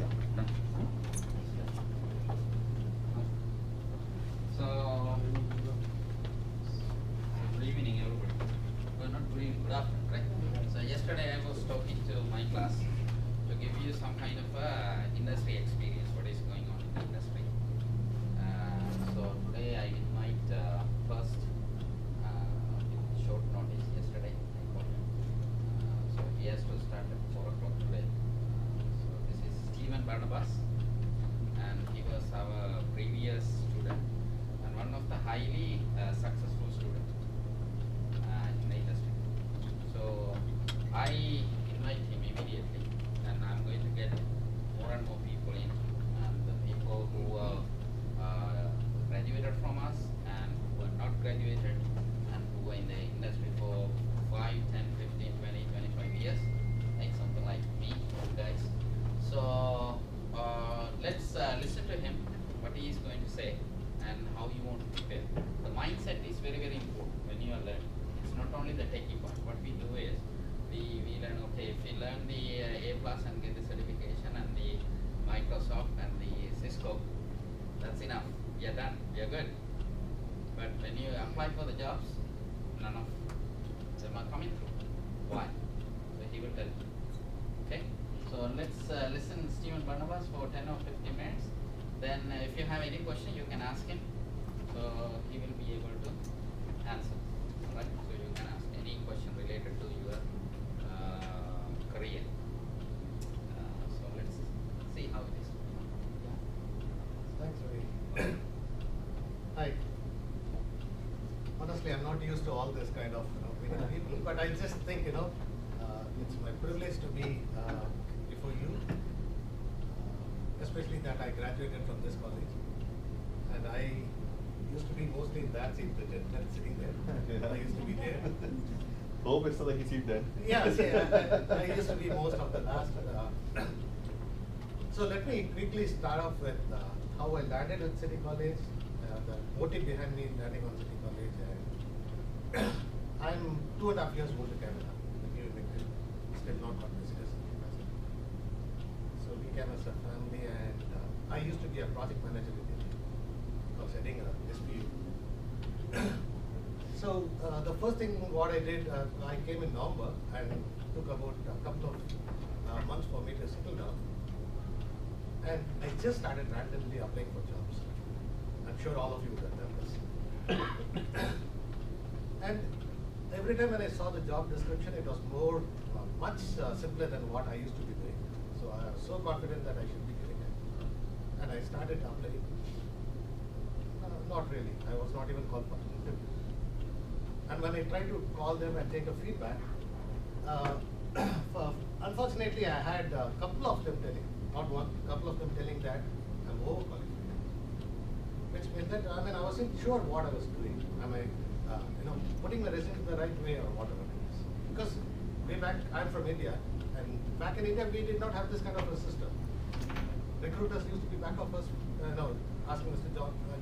Done. So, good evening, everybody. Well, not good evening, good afternoon, right? So, yesterday I was talking to my class to give you some kind of industry experience, what is going on in the industry. So, today I invite first, with short notice yesterday, I called him. So, he has to start at 4 o'clock today. So, this is Stephen Barnabas, and he was our previous student and one of the highly successful students in the industry. So I invite him immediately, and I'm going to get more and more people in, and the people who graduated from us and who are not graduated and who are in the industry for 5, 10, 15, 20, 25 years, like something like me, you guys. So let's listen to him, what he is going to say and how you want to prepare. The mindset is very, very important when you are learning. It's not only the techie part. What we do is we learn, okay, if we learn the A plus and get the certification and the Microsoft and the Cisco, that's enough. We are done. We are good. But when you apply for the jobs, none of them are coming through. Why? So he will tell you. Okay? So let's listen Stephen Barnabas for 10 or 15 minutes. Then if you have any question, you can ask him. So he will be able to answer. Alright? So you can ask any question related to your career. So let's see how it is. Thanks, Ravi. Hi. Honestly, I'm not used to all this kind of meeting people, but I just think, it's my privilege to be before you, especially that I graduated from this college. And I used to be mostly in that seat, sitting there. Yeah. I used to be there. Hope it's not like you see then. Yeah, see, I used to be most of the last. So let me quickly start off with how I landed at City College, the motive behind me landing on City College. And I'm 2.5 years old to Canada. Still not got my citizenship. So we came as a family, and I used to be a project manager with it. I was heading a SPU. So the first thing what I did, I came in November and took about a couple of months for me to settle down. And I just started randomly applying for jobs. I'm sure all of you would have done this. And every time when I saw the job description, it was much simpler than what I used to be doing. So I was so confident that I should be getting it. And I started applying. Not really. I was not even called for an interview. And when I tried to call them and take a feedback, unfortunately I had a couple of them telling, not one, couple of them telling that I'm overqualified. Which meant that, I wasn't sure what I was doing. Am I, putting my resume the right way or whatever it is. Because way back, I'm from India, and back in India, we did not have this kind of a system. Recruiters used to be back of us, asking us to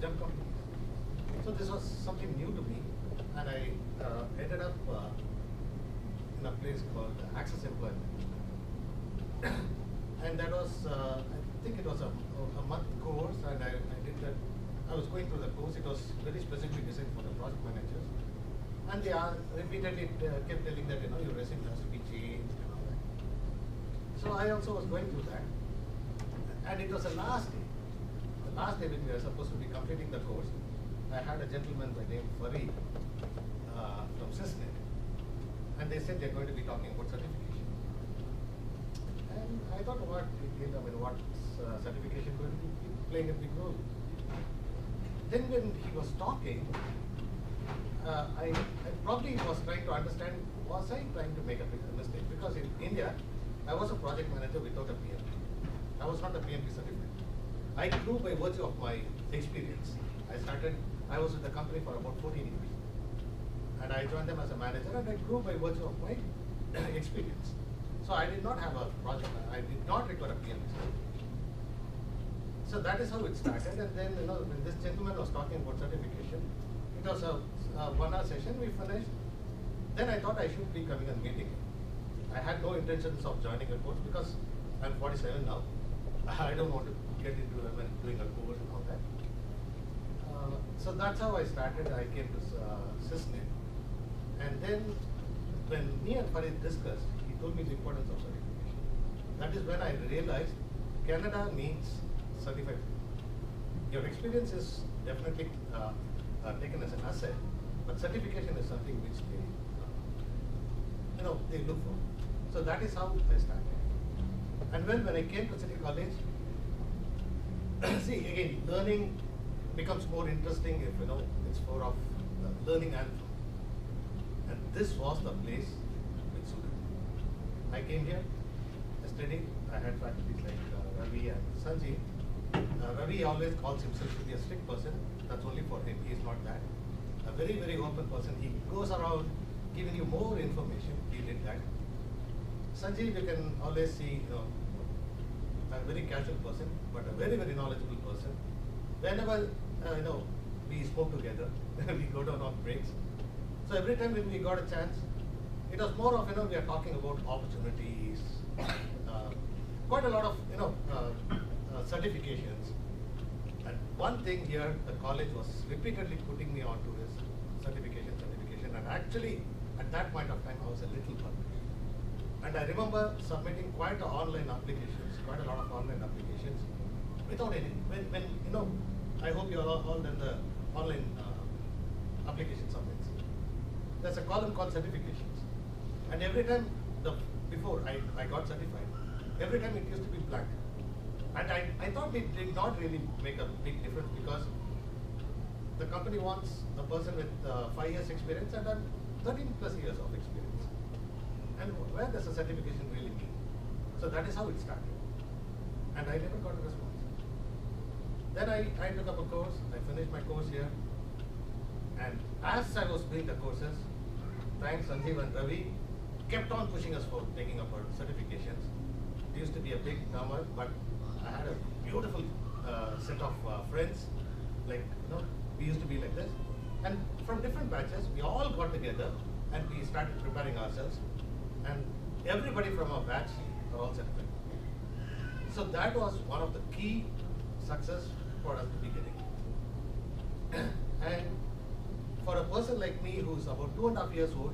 jump companies. So this was something new to me, and I ended up in a place called Access Employment. And that was, I think it was a month course, and I did that. I was going through the course. It was very specifically designed for the project managers. And they repeatedly kept telling that, your resume has to be changed and all that. So I also was going through that. And it was the last day. The last day when we were supposed to be completing the course, I had a gentleman by name Farid from Cisnet. And they said they're going to be talking about certification. And I thought, what's certification going to be playing a big role? Then when he was talking, I probably was trying to understand, was I trying to make a big mistake? Because in India, I was a project manager without a PMP. I was not a PMP certified. I grew by virtue of my experience. I was with the company for about 14 years. And I joined them as a manager, and I grew by virtue of my experience. So I did not have a project, I did not require a PMP certificate. So that is how it started, and then when this gentleman was talking about certification, it was a 1-hour session. We finished. Then I thought I should be coming and meeting him. I had no intentions of joining a course because I'm 47 now. I don't want to get into doing a course and all that. So that's how I started. I came to Cisnet. And then when me and Farid discussed, he told me the importance of certification. That is when I realized Canada means certified. Your experience is definitely taken as an asset, but certification is something which they look for. So that is how I started. And when I came to City College, see again, learning becomes more interesting if it's more of learning and fun. And this was the place which suited me. I came here, I studied. I had faculties like Ravi and Sanjeev. Ravi always calls himself to be a strict person. That's only for him. He is not that. A very, very open person. He goes around giving you more information. He did that. Sanjeev, you can always see, a very casual person, but a very, very knowledgeable person. Whenever, we spoke together, we go down on breaks. So every time when we got a chance, it was more of, we are talking about opportunities, quite a lot of, certifications. And one thing here, the college was repeatedly putting me onto is certification. And actually, at that point of time, I was a little burned. And I remember submitting quite a lot of online applications, without any, I hope you all done the online application submits. There's a column called certifications. And every time, before I got certified, every time it used to be blank. And I thought it did not really make a big difference because the company wants a person with 5 years experience and then 13 plus years of experience. And where does a certification really mean? So that is how it started. And I never got a response. Then I took up a course, I finished my course here. And as I was doing the courses, thanks Sanjeev and Ravi, kept on pushing us for taking up our certifications. It used to be a big number, but I had a beautiful set of friends. Like, we used to be like this. And from different batches, we all got together and we started preparing ourselves. And everybody from our batch are all certified. So that was one of the key success for us to be getting. And for a person like me who's about 2.5 years old,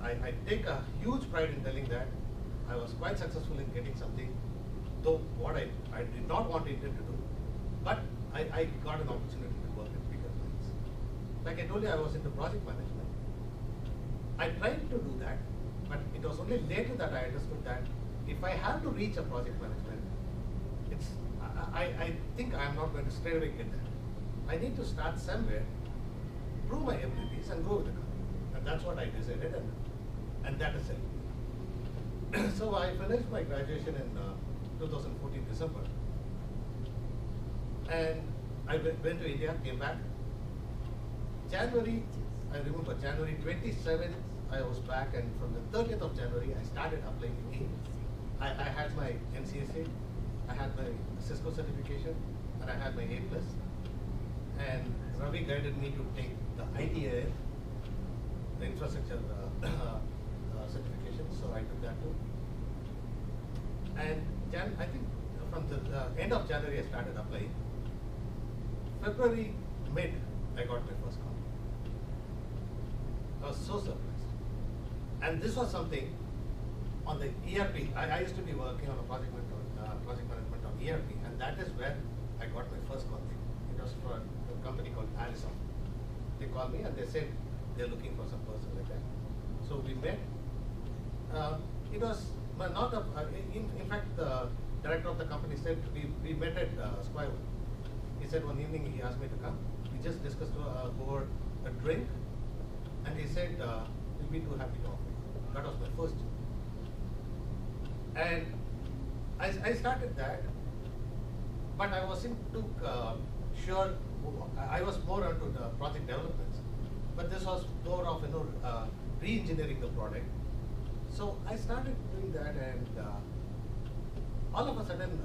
I take a huge pride in telling that I was quite successful in getting something, though what I did not want it to do, but I got an opportunity to work at bigger clients. Like I told you, I was into project management. I tried to do that, but it was only later that I understood that if I have to reach a project management, I think I am not going to straight away get that. I need to start somewhere, prove my abilities and go with the company. And that's what I decided, and that is it. So I finished my graduation in 2014 December. And I went to India, came back. January, I remember January 27th, I was back, and from the 30th of January, I started applying again. I had my NCSA, I had my Cisco certification, and I had my A+. And Ravi guided me to take the ITIL, the infrastructure certification, so I took that too. And I think from the end of January, I started applying. February, mid, I got my first call. I was so surprised. And this was something on the ERP. I used to be working on a project management on ERP, and that is where I got my first call. It was for a company called Allison. They called me and they said they're looking for some person like that. So we met. It was not a, in fact, the director of the company said we met at Square One. He said one evening he asked me to come. We just discussed over a drink, and he said we'll be too happy to offer you. That was my first job. And I started that, but I wasn't too sure. I was more onto the project developments, but this was more of re-engineering the product. So I started doing that, and all of a sudden,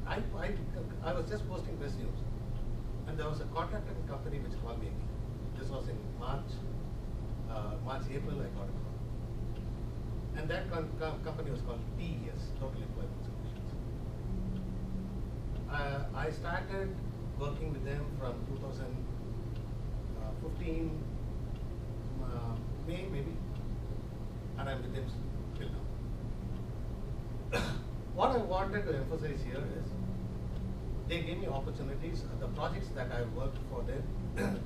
I was just posting resumes, and there was a contracting company which called me again. This was in March, April, I got a call. And that company was called TES, Total Employment Solutions. I started working with them from 2015, May maybe, and I'm with them till now. What I wanted to emphasize here is they gave me opportunities. The projects that I worked for them,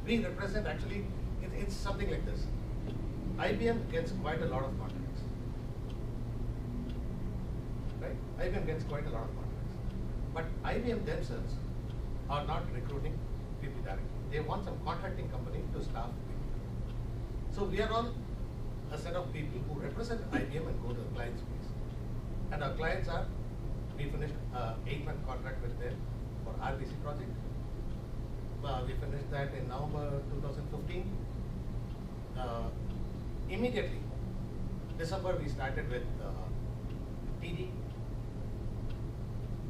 we represent actually, it's something like this. IBM gets quite a lot of contracts, right? IBM gets quite a lot of contracts, but IBM themselves are not recruiting people directly. They want some contracting company to staff people. So we are all a set of people who represent IBM and go to the client space. And our clients are, we finished 8-month contract with them for RBC project. We finished that in November 2015. Immediately, December we started with TD.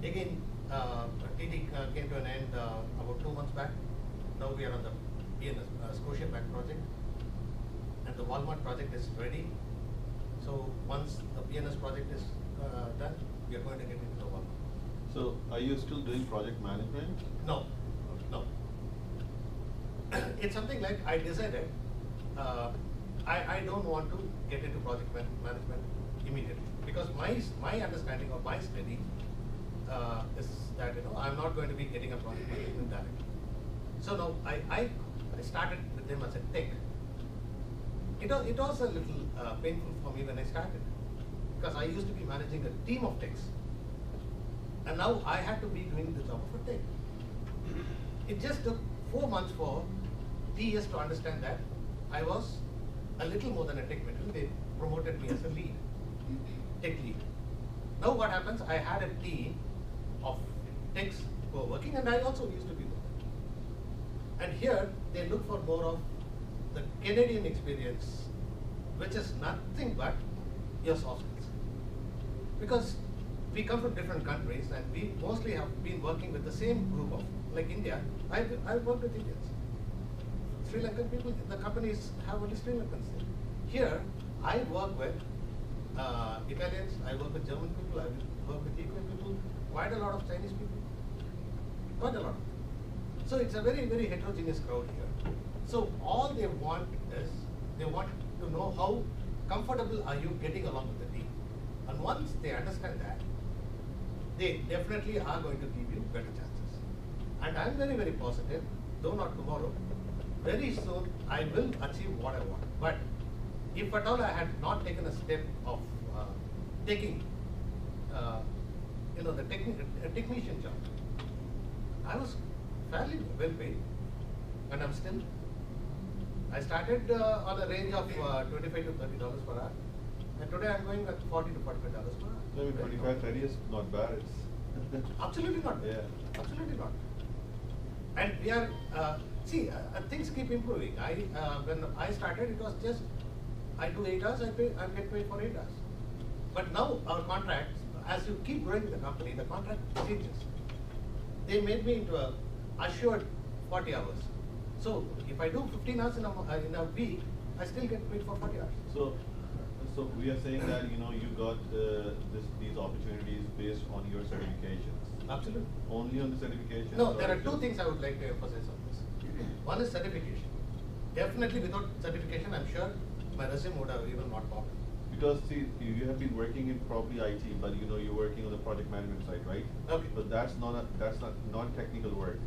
Again, TD came to an end about 2 months back. Now we are on the BNS Scotiabank project, and the Walmart project is ready. So once the BNS project is done, we are going to get into the Walmart. So are you still doing project management? No, no. It's something like I decided I don't want to get into project management immediately, because my understanding or my study is that I'm not going to be getting a project management directly. So now I started with them as a tech. It was a little painful for me when I started, because I used to be managing a team of techs, and now I had to be doing the job of a tech. It just took 4 months for TS to understand that I was a little more than a tech veteran. They promoted me as a lead, tech lead. Now what happens, I had a team of techs who were working, and I also used to be working. And here, they look for more of the Canadian experience, which is nothing but your soft skills. Because we come from different countries, and we mostly have been working with the same group of, like India, I've worked with Indians. Sri Lankan people, the companies have only Sri Lankans there. Here, I work with Italians, I work with German people, I work with Ecuadorian people, quite a lot of Chinese people, quite a lot. So it's a very, very heterogeneous crowd here. So all they want is, they want to know how comfortable are you getting along with the team. And once they understand that, they definitely are going to give you better chances. And I'm very, very positive, though not tomorrow, very soon I will achieve what I want. But if at all I had not taken a step of taking, the technician job, I was fairly well paid, and I'm still. I started on a range of $25 to $30 per hour, and today I'm going at $40 to $45 per hour. I mean, 25, 30 is not bad. It's Absolutely not. Yeah. Absolutely not. And we are, things keep improving. When I started, it was just, I do 8 hours, I get paid for 8 hours. But now our contracts, as you keep growing with the company, the contract changes. They made me into a assured 40 hours. So if I do 15 hours in a week, I still get paid for 40 hours. So we are saying that you got these opportunities based on your certifications. Absolutely. Only on the certifications? No, there are 2 things I would like to emphasize on this. One is certification. Definitely without certification, I'm sure my resume would have even not popped. Because see, you have been working in probably IT, but you're working on the project management side, right? Okay. But that's not non-technical work.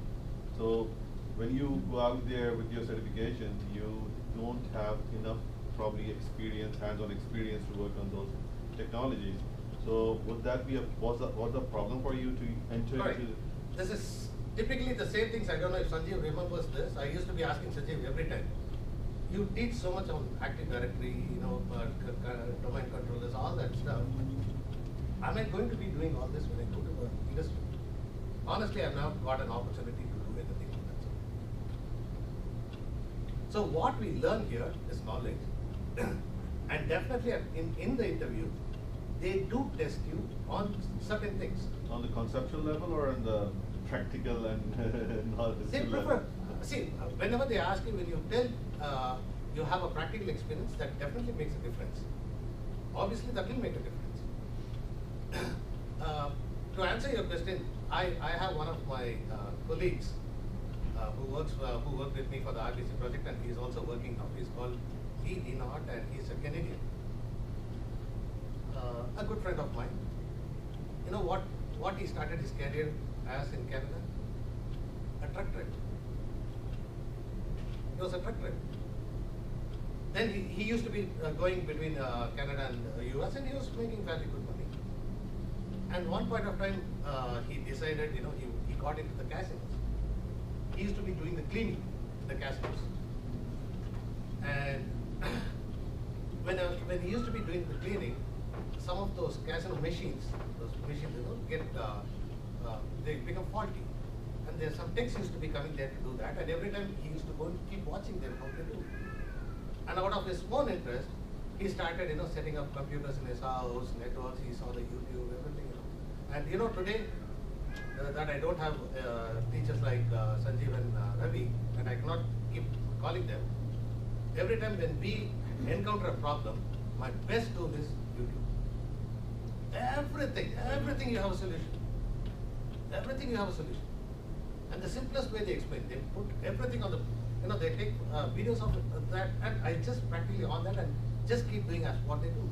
So when you go out there with your certifications, you don't have enough probably experience, hands-on experience to work on those technologies. So would that be was a problem for you to enter Correct. into? This is typically the same things. I don't know if Sanjeev remembers this. I used to be asking Sanjeev every time. You teach so much on Active Directory, domain controllers, all that stuff. Am I going to be doing all this when I go to the industry? Honestly, I've now got an opportunity to do anything on that side. So what we learn here is knowledge. And definitely in the interview, they do test you on certain things. On the conceptual level or on the practical and knowledge They level? prefer, whenever they ask you, when you tell you have a practical experience, that definitely makes a difference. Obviously, that will make a difference. to answer your question, I have one of my colleagues who worked with me for the RBC project, and he's also working now. He's called Lee Dinot, and he's a Canadian. A good friend of mine. You know what he started his career as in Canada? A truck driver. He was a truck driver. Then he used to be going between Canada and US, and he was making fairly good money. And one point of time, he decided, you know, he got into the casinos. He used to be doing the cleaning in the casinos. And when he used to be doing the cleaning, some of those casino machines, you know, they become faulty. And there's some techs used to be coming there to do that, and every time he used to go and keep watching them how they do. And out of his own interest, he started, you know, setting up computers in his house, networks. He saw the YouTube, everything, you know. And you know, today that I don't have teachers like Sanjeev and Ravi, and I cannot keep calling them. Every time when we encounter a problem, my best tool is YouTube. Everything you have a solution. Everything you have a solution. And the simplest way they explain, they put everything on the, you know, they take videos of that, and I just practically on that and just keep doing as what they do.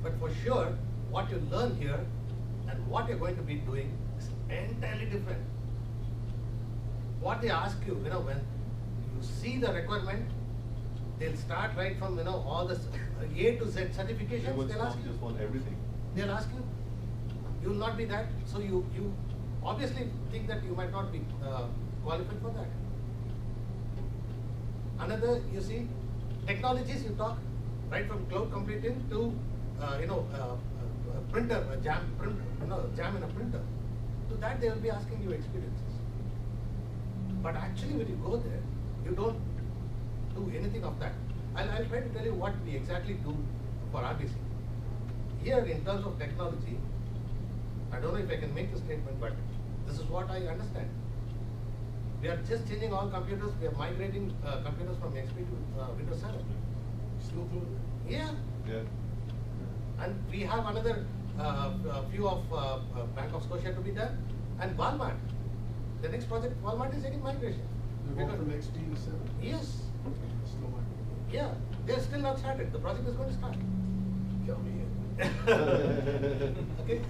But for sure, what you learn here and what you're going to be doing is entirely different. What they ask you, you know, when you see the requirement, they'll start right from, you know, all the A to Z certifications. They'll ask you. Just want everything. They'll ask you. You will not be that. So you obviously think that you might not be qualified for that. Another, you see, technologies you talk, right from cloud computing to, a printer, a jam in a printer. To that they will be asking you experiences. But actually when you go there, you don't do anything of that. I'll try to tell you what we exactly do for RBC. Here in terms of technology, I don't know if I can make the statement, but this is what I understand. We are just changing all computers. We are migrating computers from XP to Windows 7. Still doing it? Yeah. Yeah. And we have another few of Bank of Scotia to be done. And Walmart. The next project, Walmart is getting migration. They're going from XP to 7? Yes. Still migrating. Yeah. They're still not started. The project is going to start. Count me in. Okay.